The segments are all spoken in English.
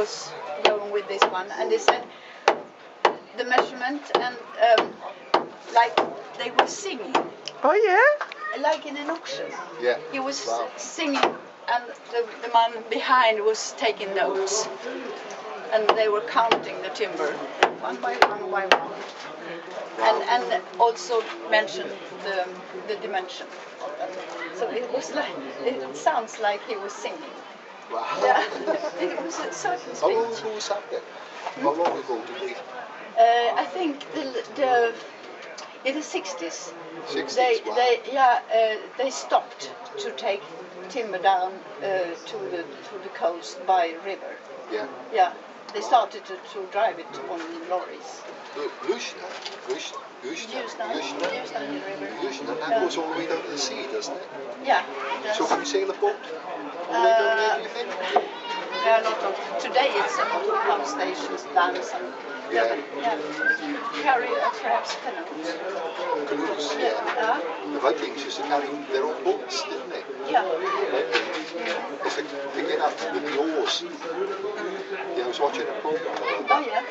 was going with this one, and they said the measurement and like they were singing. Oh yeah? Like in an auction. Yeah. He was singing, and the man behind was taking notes. And they were counting the timber, one by one. And also mentioned the dimension of them. So it was like, it sounds like he was singing. Wow. Yeah, it was a certain How long speech. ago was that then? How long ago did we? I think the in the 60s. 60s, They stopped to take timber down to the coast by river. Yeah. Yeah, they started to drive it on lorries. Ljusna River. that goes all the way down to the sea, doesn't it? Yeah. So can you sail a boat all the way down there, do you think? There are a lot of, today it's a lot of pump stations, dams, and carry perhaps canoes. Canoes, yeah. The Vikings used to carry their own boats, didn't they? Yeah. It's like picking up with the oars. Yeah, I was watching a program about that. Oh yeah.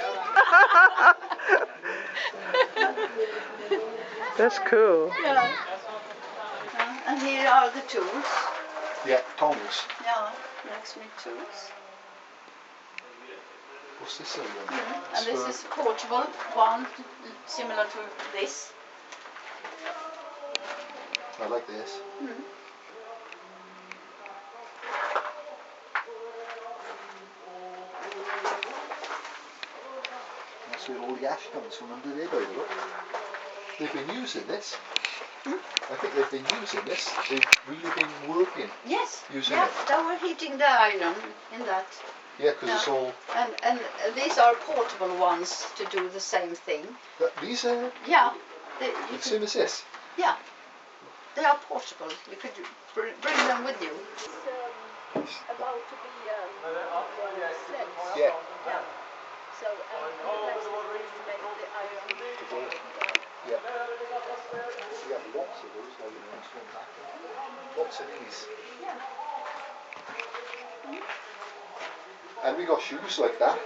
That's cool. Yeah. And here are the tools. Yeah, tongs. Yeah, blacksmith tools. What's this one? And this is portable one, similar to this. I like this. That's where all the ash comes from under there, by the look. They've been using this. I think they've been using this. They've really been working. Yes. Using it. They were heating the iron in that. Yeah, because it's all. And these are portable ones to do the same thing. These are Yeah. the same as this. Yeah. They are portable. You could bring them with you. It's about to be sledged. Yeah. Yeah. So the blacksmith is make the iron. Yeah. We have lots of those now, you know, lots of these. And we got shoes like that,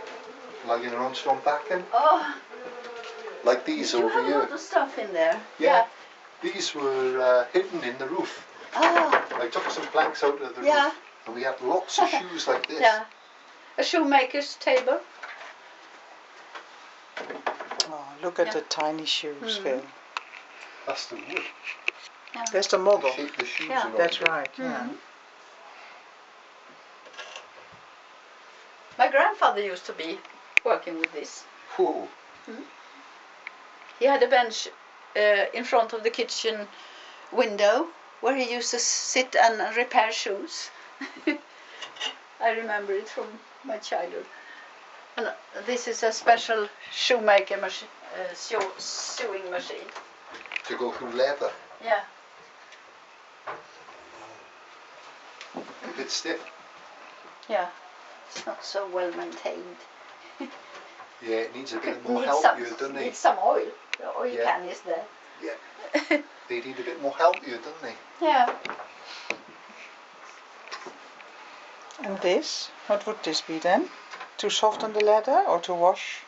lying around Strombacken. Oh. Like these You over have a here. lot of stuff in there. Yeah. These were hidden in the roof. Oh. I took some planks out of the roof, and we had lots of shoes like this. Yeah. A shoemaker's table. Oh, look at the tiny shoes, Phil. That's the wood. Yeah. That's the model. Shape the shoes Yeah. around That's it. right, yeah. My grandfather used to be working with this. Whoa. He had a bench in front of the kitchen window where he used to sit and repair shoes. I remember it from my childhood. And this is a special shoemaker machine, sewing machine. To go through leather. Yeah. A bit stiff. Yeah. It's not so well maintained. Yeah, it needs a bit more Needs help some, here, doesn't it? needs some oil. The oil Yeah. can is there. Yeah. They need a bit more help here, don't they? Yeah. And this? What would this be then? To soften the leather or to wash?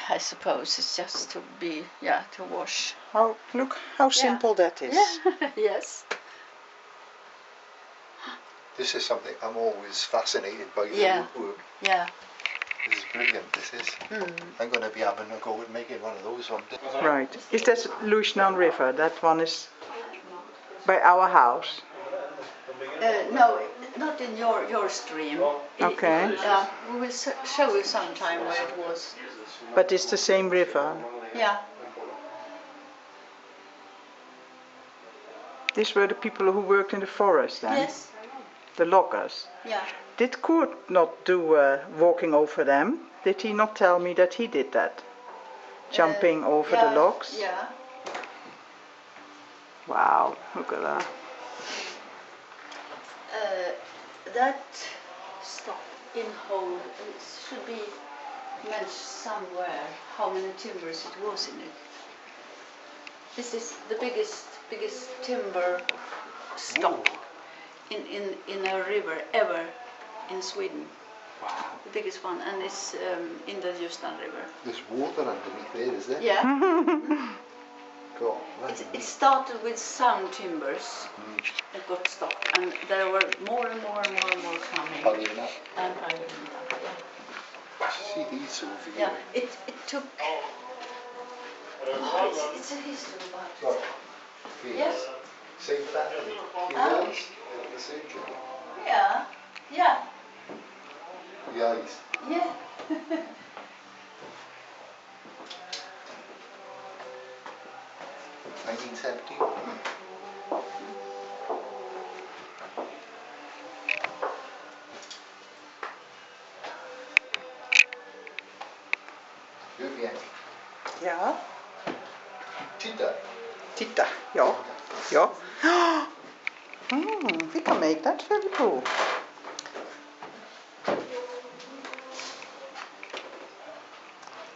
I suppose it's just to be, to wash. How, look how simple that is. Yeah. Yes. This is something I'm always fascinated by. The woodwork. Yeah. This is brilliant. This is. I'm going to be having a go at making one of those one day. Right. Is that Lushnan River? That one is by our house. No, not in your stream. Okay. We will show you sometime where it was. But it's the same river. Yeah. These were the people who worked in the forest then? Yes. The loggers. Yeah. Did Kurt not do walking over them? Did he not tell me that he did that? Jumping over the logs? Yeah. Wow, look at that. That stuff in hole, it should be mentioned somewhere how many timbers it was in it. This is the biggest timber stock in a river ever in Sweden. the biggest one, and it's in the Ljusnan River. There's water underneath there, is there? Yeah. God, It started with some timbers that got stopped, and there were more and more and more and more coming. piling up. And piling up, yeah. See these over here. Yeah, it took. Oh, it's a history about it. Right. Here. Yes. Same family. Huh? Yes. The same thing. Yeah. Yeah. The eyes. Yeah. 1970. Vivian. Ja. Titta. Titta. Ja. Ja. We can make that very cool.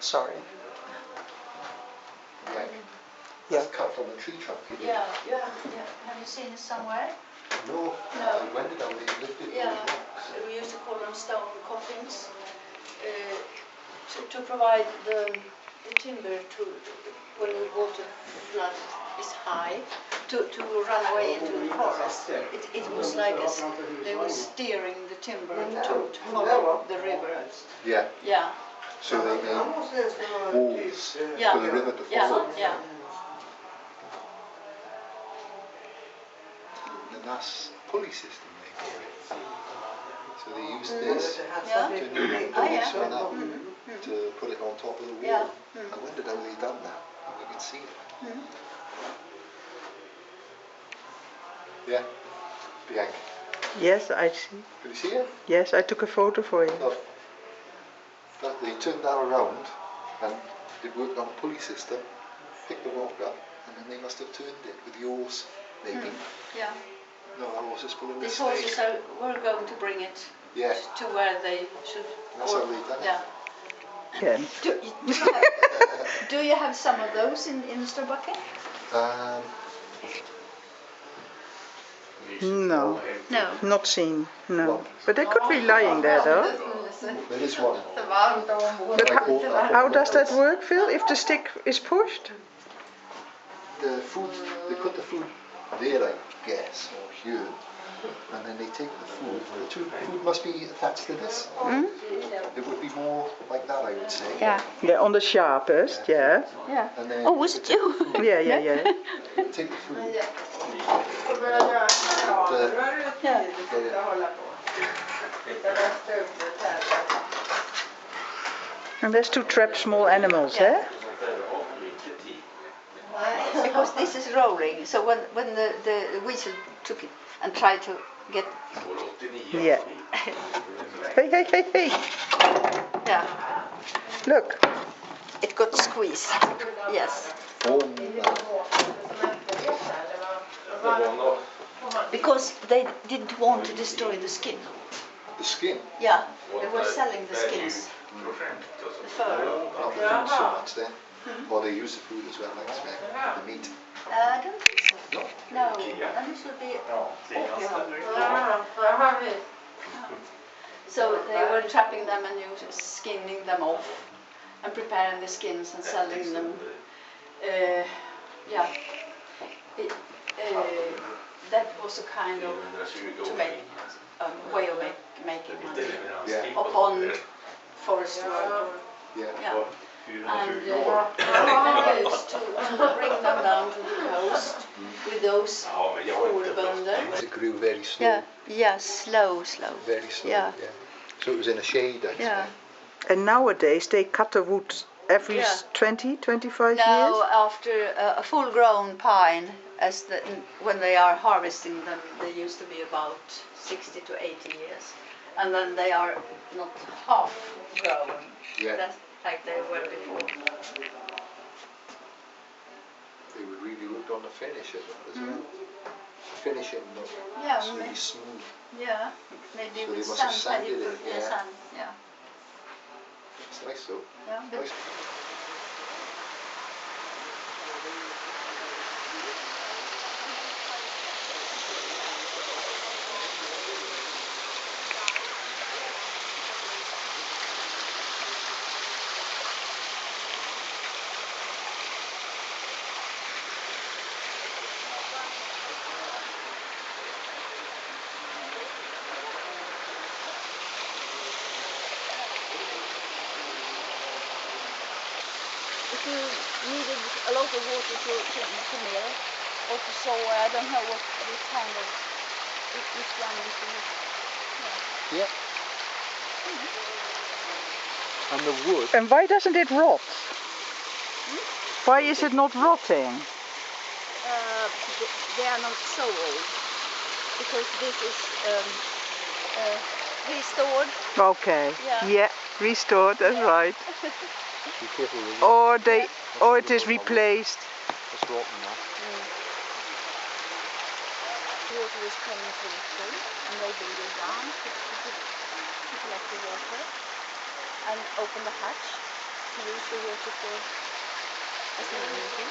Sorry. Yeah. Yeah. Cut from a tree trunk. You did. Yeah. Have you seen it somewhere? No. No. I wondered how they lifted Yeah. those rocks. We used to call them stone coffins to provide the timber to when the water flood is high to run away into the forest. It was like as they were steering the timber to follow the river. Yeah. Yeah. So they made walls Yeah. for the river to Yeah. follow. Yeah. And that's pulley system they call it. So they used this Yeah. to do the Oh, yeah. pulleys run up to put it on top of the wall. Yeah. I wondered how they done that. You can see it. Yeah. Bianca. Yes, I see. Can you see it? Yes, I took a photo for you. Look. That they turned that around and it worked on a pulley system, picked the rock up, and then they must have turned it with the oars, maybe. Yeah. No, our horse is pulling These this way. horses were going to bring it Yeah. to where they should. That's how they done it. Yeah. Again. Do you have some of those in Storbacken? No, No. not seen. No, but they could be lying there though. There is one. But I bought that how one. does that work, Phil? If the stick is pushed? The food, they put the food there, I guess, or here, and then they take the food. The food must be attached to this. It would be more like that, I would say. Yeah. Yeah, on the sharpest. Yeah. Yeah. And then Oh, was it you? Yeah. take the food. And there's to trap small animals, Yeah. eh? Because this is rolling, so when the weasel took it and tried to get. Yeah. Hey. Yeah. Look. It got squeezed. Yes. Because they didn't want to destroy the skin. The skin. Yeah. They were selling the skins. The fur. Not the food so much then. Or they use the food as well, like the meat. I don't think so. No. No. And this would be awfully hungry. So they were trapping them and skinning them off and preparing the skins and selling them. Yeah. That was a kind of to make way of making money Yeah. upon forest work. Yeah. Yeah. And they used to bring them down to the coast with those fårbönder. It grew very slow. Yeah, slow. Very slow. Yeah. So it was in a shade, I'd Yeah. say. And nowadays they cut the wood every 20, 25 Now years? after a full-grown pine, when they are harvesting them, they used to be about 60 to 80 years, and then they are not half grown. Yeah. That's like they were before. They were really worked on the finish as well. Finishing look. Yeah, It's really smooth. Yeah, maybe So with they must have sand. sanded it, yeah. Sand. Yeah. It's nice though. Yeah. But Nice. you needed a lot of water to mill or to sow. I don't know what kind of which one is the Yeah. And the wood. And why doesn't it rot? Why is it not rotting? They are not so old because this is restored. Okay. Yeah, restored. That's right. Be careful with it. Or it is replaced. It's rotten now. Water is coming from the sea and they bring it down to collect the water and open the hatch to use the water for as an energy.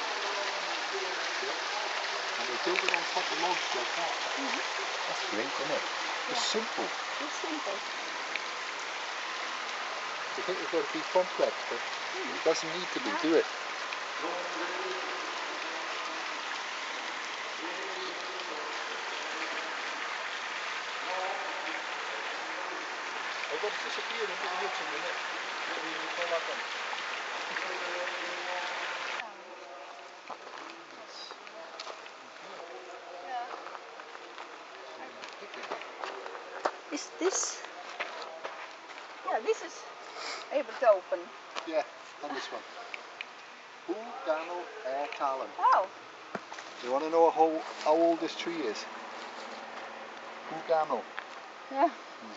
And they build it on top of logs like that. That's great, isn't it? It's simple. It's simple. You think it's got to be complex, but it doesn't need to be, do it? I've got to disappear into the woods in a minute. Maybe you call that one. Is this? Yeah, this is able to open. Yeah, and this one. Who Daniel Talon. Wow. You want to know how old this tree is? Who Daniel? Yeah.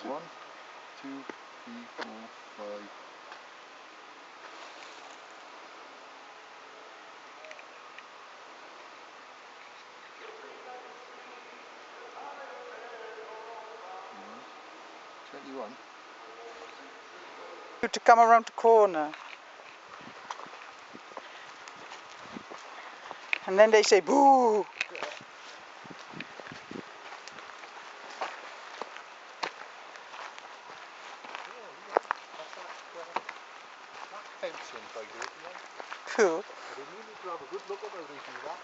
There's 1, 2, 3, 4, 5. Mm, 21. To come around the corner. And then they say boo. Fencing by good, yeah. Cool. But they need to have a good look at how they do that.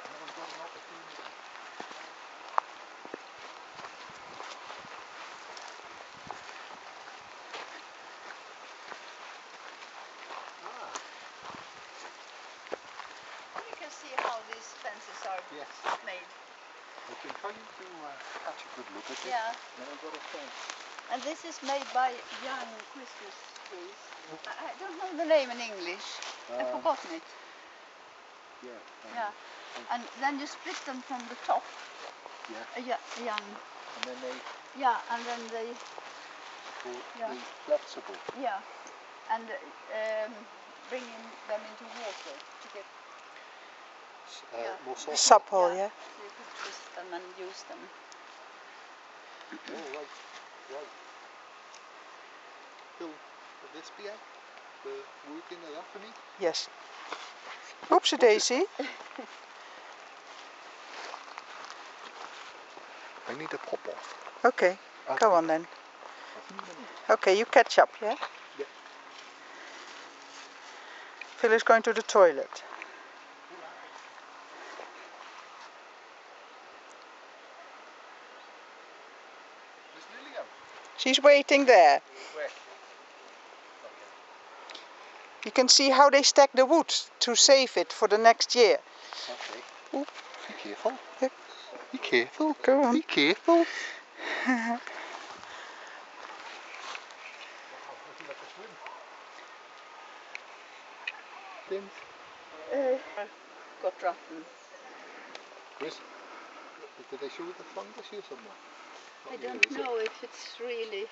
No one's got an opportunity. You can see how these fences are made. I've been trying to catch a good look at it. Yeah. Now I've got a fence. And this is made by young Christmas trees. I don't know the name in English. I've forgotten it. Yeah. And then you split them from the top. Yeah. Young. And then they And then they. be flexible. Yeah. And bringing them into water to get. More soft. Supple, yeah. So you could twist them and use them. Oh, right. Will this be out? The working of that for me? Yes. Oopsie daisy. I need to pop off. Okay, go on then. Okay, you catch up, yeah? Yeah. Phil is going to the toilet. Miss Lillian. She's waiting there. Where? You can see how they stack the wood to save it for the next year. Okay. Ooh, be careful. Yeah. Be careful. Go on. Be careful. Got rotten. Chris, did they show you the fungus here somewhere? I don't know if it's really.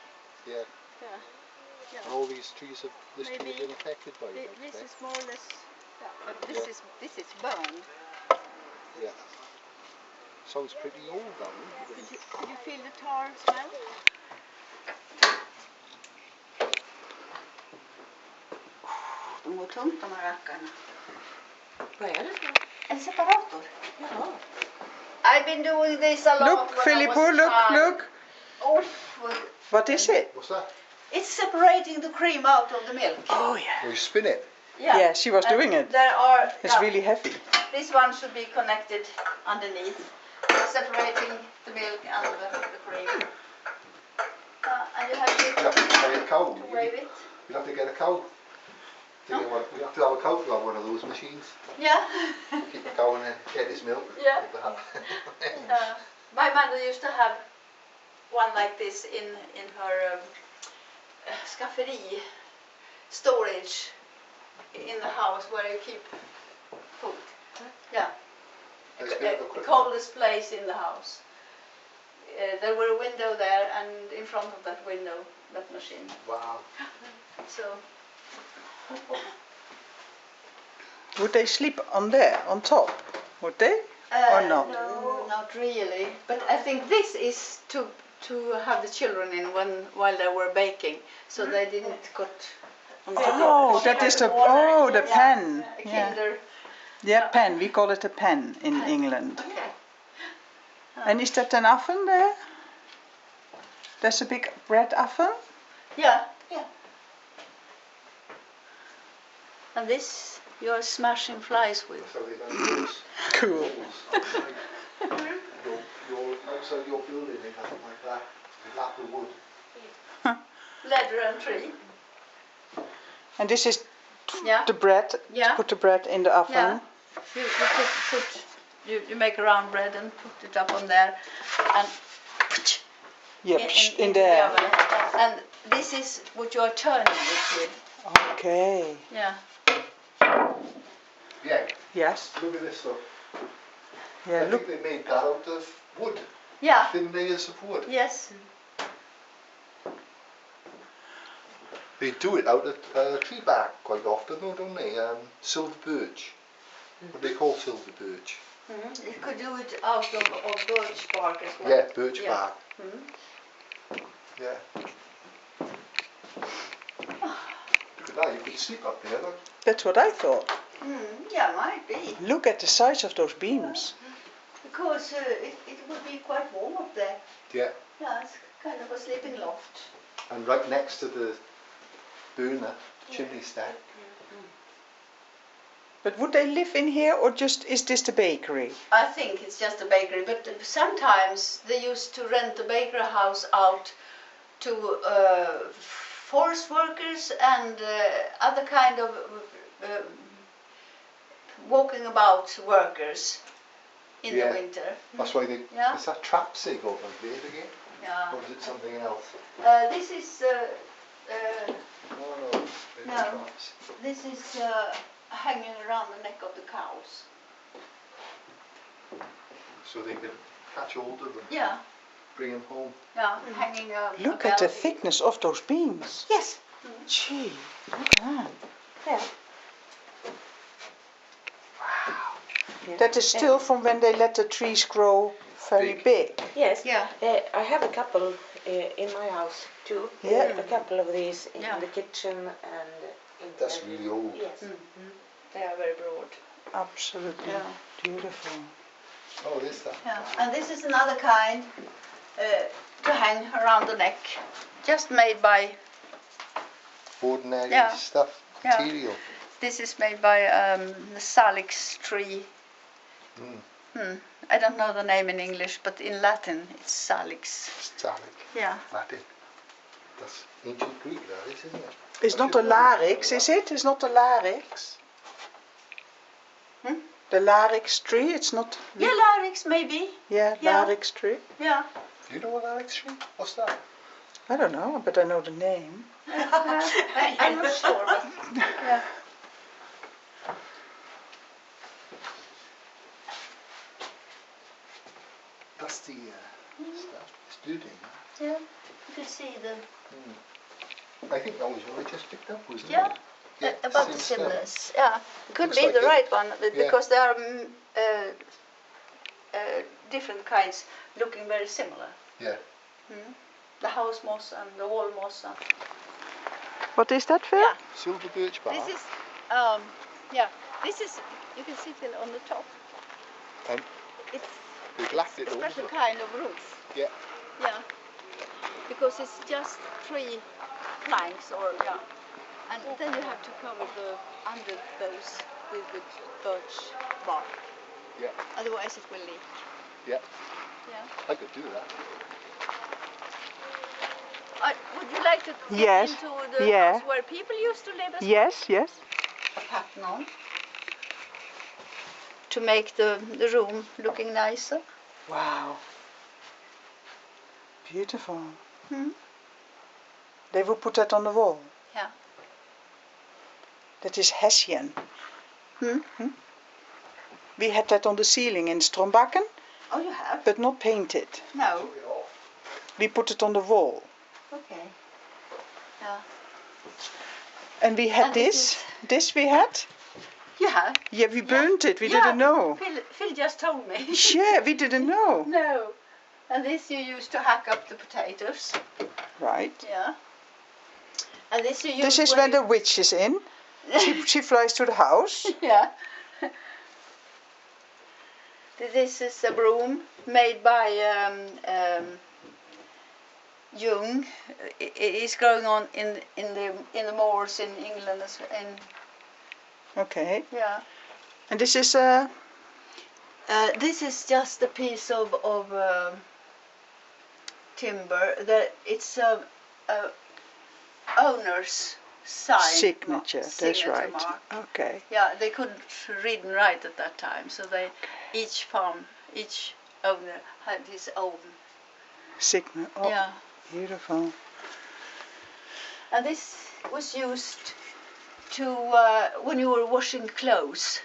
Yeah. Yeah. And all these trees have Maybe been affected by it. This is more or less. But this is burned. Yeah. Sounds pretty old now. Did you feel the tar smell? De går tungt de här rackarna. Vad är det för? En separator. Jaha. I've been doing this a lot. Look, Filippo, look. Oh, What is it? What's that? it's separating the cream out of the milk. Oh yeah. Oh, you spin it? Yeah, she was doing it. There are. It's really heavy. This one should be connected underneath, separating the milk and the cream. And you have to You have to buy a cow. wave it. You have to get a cow. We have to have a cow to have one of those machines. Yeah. Keep the cow and then get his milk. Yeah. Like that. My mother used to have one like this in her skafferi storage in the house where you keep food. Yeah. The coldest place in the house. There were a window there, and in front of that window, that machine. Wow. So. Would they sleep on there, on top? Would they? Or not? No, not really. But I think this is to have the children in while they were baking, so they didn't got. On Oh, that is the pen. A Yeah. kinder. Yeah, pen. We call it a pen in England. Okay. And is that an oven there? There's a big bread oven? Yeah. And this you're smashing flies with. So they don't use Cool. holes outside outside your building, they have it like that. With lap of wood. Leather and tree. And this is Yeah. the bread. Yeah. Put the bread in the oven. Yeah. You make a round bread and put it up on there, and Yep, in into there. the oven. And this is what you are turning it with. Okay. Yeah. Yeah, Yes. look at this stuff. Yeah, I look. think they made that out of wood. Yeah. Thin layers of wood. Yes. They do it out of tree bark quite often though, don't they? Silver birch. What they call silver birch. Mm-hmm. You could do it out of birch bark as well. Yeah, birch Yeah. bark. Mm-hmm. Yeah. Look at that, you could sleep up there. Look. That's what I thought. Yeah, might be. Look at the size of those beams. Because it would be quite warm up there. Yeah. Yeah, it's kind of a sleeping loft. And right next to the burner, chimney stack. But would they live in here, or just is this the bakery? I think it's just a bakery, but sometimes they used to rent the bakery house out to forest workers and other kind of walking about workers in the winter. That's why they. Yeah. Is that trap sig over there again? Yeah. Or is it something else? This is No, it's No. traps. this is hanging around the neck of the cows. So they can catch hold of them, Yeah, bring them home. yeah, hanging. Look at the thickness of those beams. Yes. Gee, look at that. Yeah. That is still from when they let the trees grow very big. Yes. Yeah. I have a couple in my house too. Yeah. A couple of these in Yeah. the kitchen and in That's the, really old. Yes. They are very broad. Absolutely Yeah. beautiful. Oh, is that? Yeah, and this is another kind to hang around the neck, just made by. Ordinary Yeah. stuff, Yeah. material. This is made by the salix tree. I don't know the name in English, but in Latin it's salix. Stalic, Yeah. Latin. That's ancient Greek, that is, isn't it? It's not a larix, is it? It's not a larix. The larix tree, it's not. Yeah, larix maybe. Yeah, Yeah. larix tree. Yeah. Do you know what Alex tree? What's that? I don't know, but I know the name. I'm not sure. But, yeah. That's the stuff. It's beauty. Yeah. You can see the. I think that was what I just picked up, wasn't Yeah. it? About the same stuff. similes. Yeah. Could Looks be like the it. right one Yeah. because there are different kinds looking very similar. Yeah. The house moss and the wall moss. And What is that, Phil? Yeah. Silver birch bark. this is, this is, you can see Phil on the top. And It's they've lapped it a special over. kind of roof. Yeah. Yeah. Because it's just 3 planks or, yeah. And then you have to cover the under those with birch bark. Yeah. Otherwise it will leak. Yeah. Yeah. I could do that. Would you like to get Yes. into the Yeah. house where people used to live as well? Yes, yes. a pattern on to make the room looking nicer. Wow. Beautiful. Hmm? They will put that on the wall. Yeah. That is Hessian. Hmm? We had that on the ceiling in Strombakken, Oh, you have? but not painted. No. We put it on the wall. Okay. Yeah. And we had And this. This we had. Yeah. Yeah, we burnt it. We Yeah. didn't know. Phil just told me. Yeah, we didn't know. No. And this you use to hack up the potatoes. Right. Yeah. And this you use. This is when the witch is in. She flies to the house. Yeah. This is a broom made by Jung. It is growing on in the moors in England as well. Okay. Yeah. And this is This is just a piece of timber. It's a owner's signature. That's right. mark. Okay. Yeah, they couldn't read and write at that time, so each owner had his own. Signature. Oh, Yeah. beautiful. And this was used to when you were washing clothes.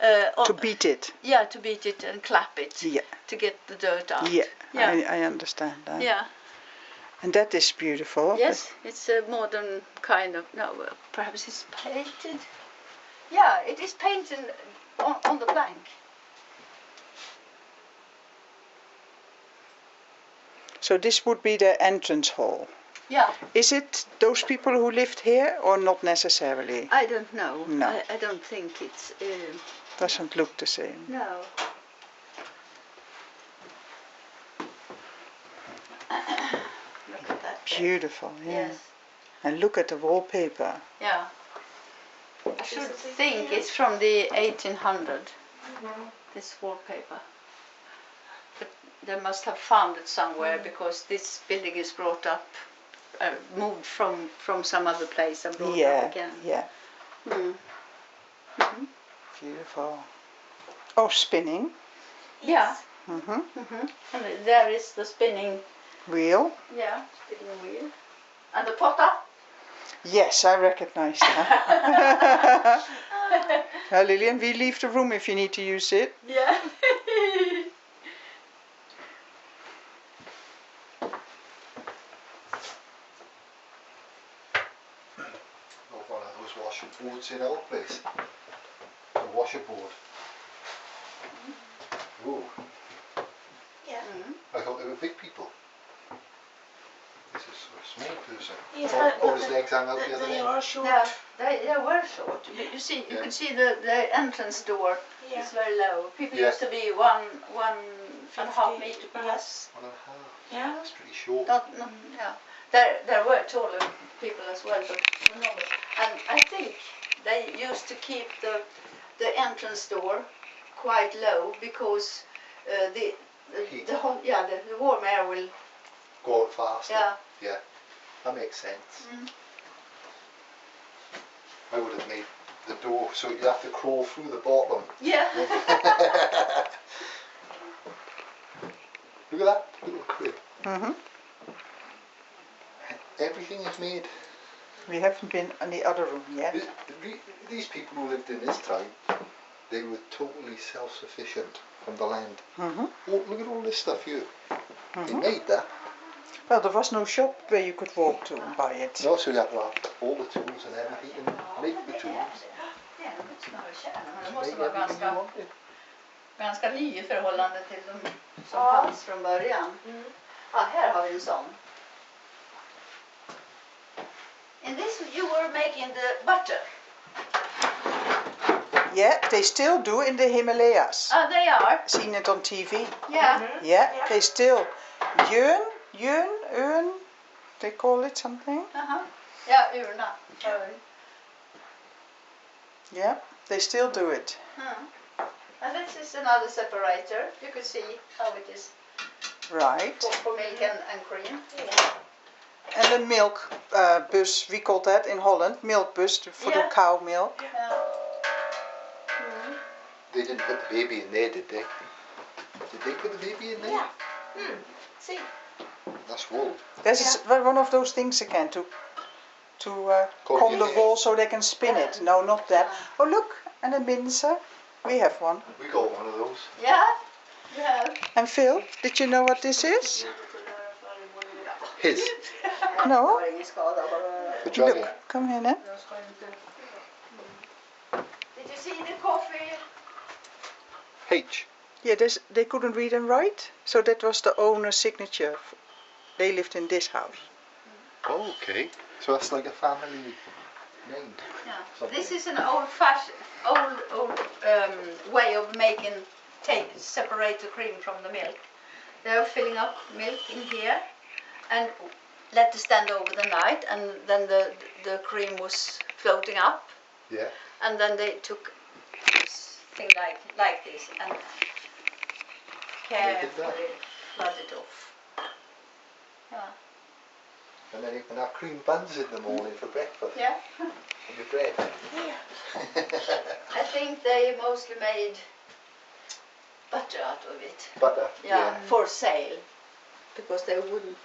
To beat it. Yeah, to beat it and clap it. Yeah. To get the dirt out. Yeah. Yeah. I understand that. Yeah. And that is beautiful. Yes, it's a modern kind of, no, perhaps it's painted. Yeah, it is painted on the plank. So this would be the entrance hall. Yeah. Is it those people who lived here or not necessarily? I don't know. No. I don't think it's... Doesn't look the same. No. Look at that. Beautiful, yeah. Yes. And look at the wallpaper. Yeah. I should think it's from the 1800, this wallpaper. But they must have found it somewhere because this building is brought up, moved from some other place and brought up again. Yeah. Mm. Mm-hmm. Beautiful. Oh, spinning. Yeah. Mm-hmm. Mm-hmm. And there is the spinning. Wheel. Yeah, spinning wheel. And the potter. Yes, I recognize that. Lillian, we leave the room if you need to use it. Yeah. Not one of those washing boards in our place. A washer board. Ooh, Yeah. I thought they were big people. This is a small person. Yes, Or his legs hang out the other they end. are short. Yeah, they were short. You see, you Yeah. can see the entrance door Yeah. is very low. People Yeah. used to be 1.5 meter perhaps. 1.5. Yeah. That's pretty short. Not, yeah. There were taller people as well, but not. And I think they used to keep the entrance door quite low because the warm air will. Go out faster. Yeah. Yeah. That makes sense. Mm. I would have made the door so you'd have to crawl through the bottom. Yeah. Look at that little crib. Mm-hmm. Everything is made. We haven't been in the other room yet. These people who lived in this time, they were totally self-sufficient from the land. Mm-hmm. Oh, look at all this stuff here. They Mm-hmm. made that. Well, there was no shop where you could walk to and buy it. No, so you have to have all the tools and everything and make the tools. Ja, det måste man väl känna, men det Just måste make vara everything you wanted. ganska ny i förhållande till de som Ja. fanns från början. Mm. Ja, här har vi en sån. In this you were making the butter. Yeah, they still do in the Himalayas. Ah, they are. Seen it on TV. Yeah. Mhm. Yeah, Yeah. they still. Yön, they call it something. Uh-huh. Yeah, urna. Yeah, they still do it. And this is another separator. You can see how it is Right. for milk and cream. Yeah. And the milk bus, we call that in Holland, milk bus for the cow milk. Yeah. They didn't put the baby in there, did they? Did they put the baby in there? Yeah. See. That's wool. This is one of those things again to comb the wool so they can spin it. No, not that. Oh look, and a mincer. We have one. We got one of those. Yeah, you have. And Phil, did you know what this is? His. No? The dragon. Look, come here now. Did you see the coffee? H. Yeah, they couldn't read and write, so that was the owner's signature. They lived in this house. Oh, okay. So that's like a family name. Yeah. This is an old-fashioned, way of making, separate the cream from the milk. They are filling up milk in here and let it stand over the night, and then the cream was floating up. Yeah. And then they took this thing like this and carefully flood it off. Yeah. And then you can have cream buns in the morning for breakfast. Yeah. And your bread. I think they mostly made butter out of it. Butter. Yeah, for sale, because they wouldn't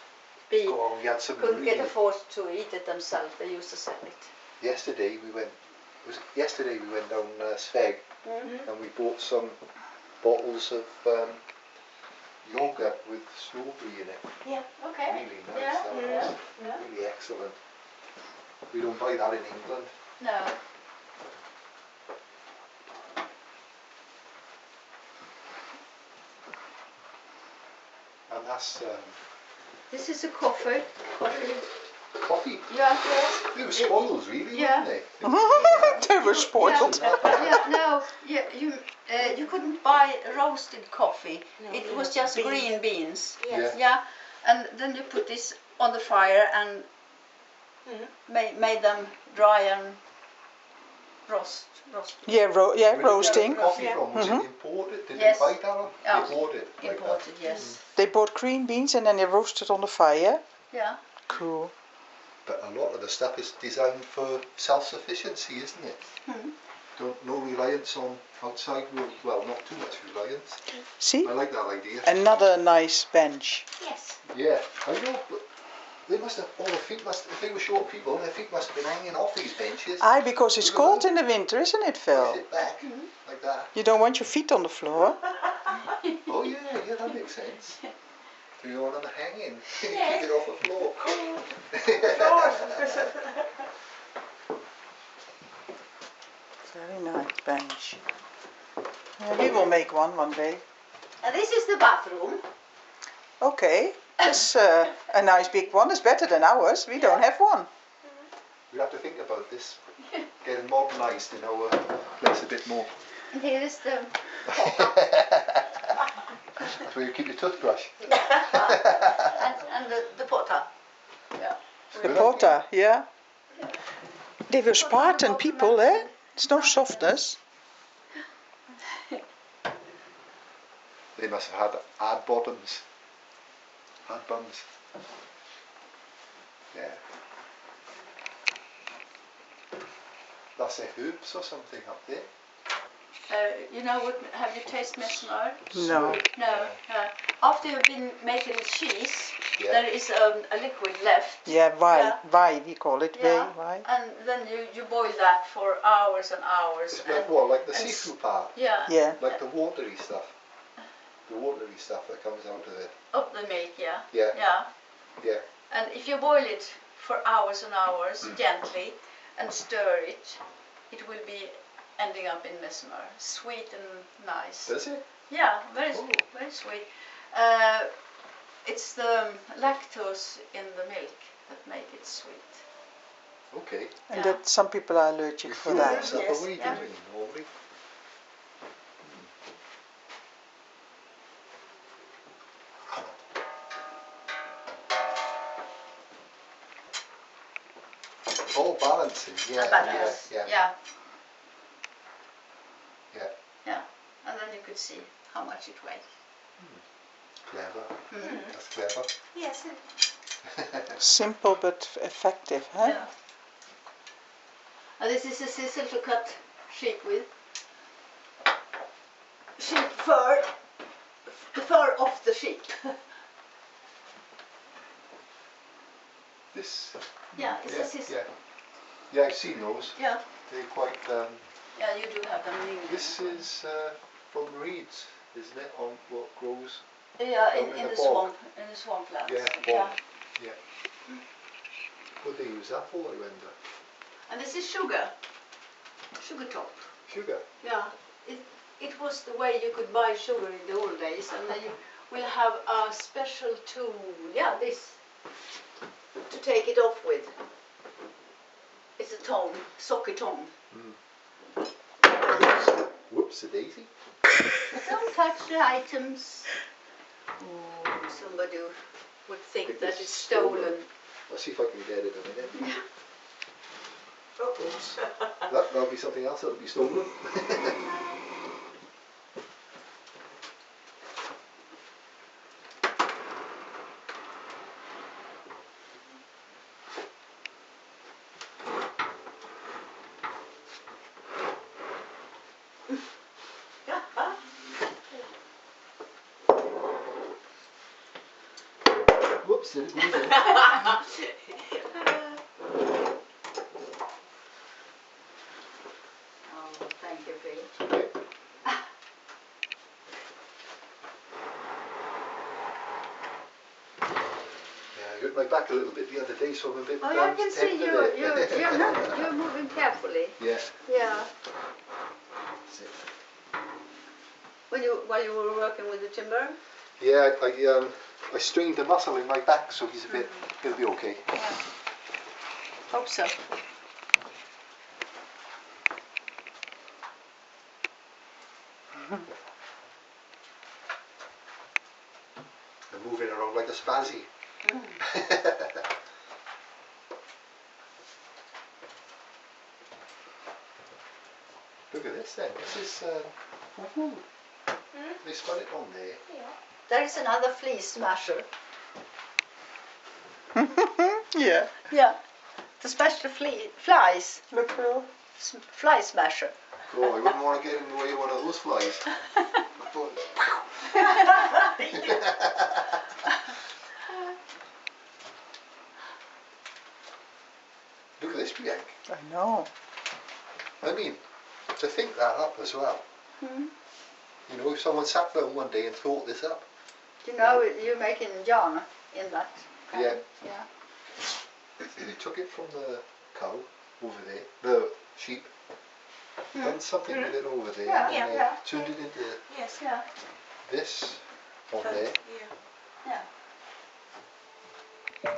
be Go on, we had some couldn't get really- afford to eat it themselves. They used to sell it. Yesterday we went down Sveg and we bought some bottles of yogurt with strawberry in it. Yeah. Okay. Really nice. Yeah. That Yeah. was Yeah. really excellent. We don't buy that in England. No. And that's This is a coffee. coffee. Yeah. They were spoils, really, Yeah. weren't they? They were spoiled. No. You couldn't buy roasted coffee. No, It was just green beans. Yes. Yeah. And then you put this on the fire and made them dry and roast. Yeah, Where did you roasting. get the coffee Yeah. from? Was it imported? Did Yes. they buy that? Yeah. They bought it. Like Imported, yes. They bought green beans and then they roasted on the fire. Yeah. Cool. But a lot of the stuff is designed for self-sufficiency, isn't it? No reliance on outside world. Well, not too much reliance. See? I like that idea. Another nice bench. Yes. Yeah, I know, but they must have, all their feet must, if they were short people, their feet must have been hanging off these benches. Aye, because it's cold in the winter, isn't it, Phil? Sit back, like that. You don't want your feet on the floor. Oh yeah, that makes sense. So you want them hanging, keep it off the floor. Very nice bench. Yeah, we will make one day. And this is the bathroom. Okay, it's a nice big one. It's better than ours. We don't have one. We have to think about this, getting modernised in our place a bit more. And here is the That's where you keep your toothbrush. and the potter. Yeah. The potter, yeah. They were Spartan people, eh? It's no softness. They must have had hard bottoms, hard bums. Yeah. That's the herbs or something up there. You know what? Have you tasted mesmer? No. No. After you've been making cheese, Yeah. there is a liquid left. Yeah, why? Yeah. Why we call it Yeah. why? And then you boil that for hours and hours. It's like what, like the and see-through part, Yeah. Yeah. like the watery stuff. The watery stuff that comes out of it. Of the milk, yeah. Yeah. Yeah. Yeah. And if you boil it for hours and hours gently and stir it, it will be ending up in mesmer. Sweet and nice. Does it? Yeah, very Oh. very sweet. It's the lactose in the milk that make it sweet. Okay. And Yeah. that some people are allergic We for throw that. that stuff Yes, away, yeah. don't we, normally? Oh, balancing, yeah, Balance. yeah. Yeah. Yeah. Yeah. And then you could see how much it weighs. Clever. Mm. That's clever. Yes. Simple but effective, huh? Yeah. And this is a sizzle to cut sheep with. Sheep fur, the fur of the sheep. This. Yeah, it's a sizzle. Yeah, I've seen those. Yeah. They're quite. Yeah, you do have them in England. This is from reeds, isn't it? On what grows. Yeah, in in the the bog. swamp, in the swamplands. Yeah, bog. Yeah. What do they use that for, I wonder? And this is sugar top. Sugar. Yeah, it was the way you could buy sugar in the old days, and then you will have a special tool. Yeah, this to take it off with. It's a tong, socket tong. Whoops, a daisy. Don't touch the items. Somebody would think that it's stolen. I'll see if I can get it a minute. Yeah. Oops. That'll be something else that'll be stolen. Whoops, did it move in? Oh, thank you, Phil. Okay. Yeah, I hurt my back a little bit the other day, so I'm a bit. Oh, yeah, I can see tender you're moving carefully. Yeah. Yeah. That's it. While you were working with the timber. Yeah, I strained a muscle in my back, so he's a bit. He'll be okay. Yeah. Hope so. I'm moving around like a spazzy. Look at this then. This is. They spun it on there. Yeah. There is another flea smasher. Yeah. Yeah. The special flies. Look, Phil. Fly smasher. Oh, I wouldn't want to get in the way of one of those flies. Look at this, Bianca. I know. I mean, to think that up as well. You know, if someone sat down one day and thought this up. You know, you're making yarn in that. Yeah. Yeah. They took it from the cow over there, the sheep, done something with it over there, Yeah, and yeah. turned it into Yes. Yeah. this on there. Yeah. Yeah.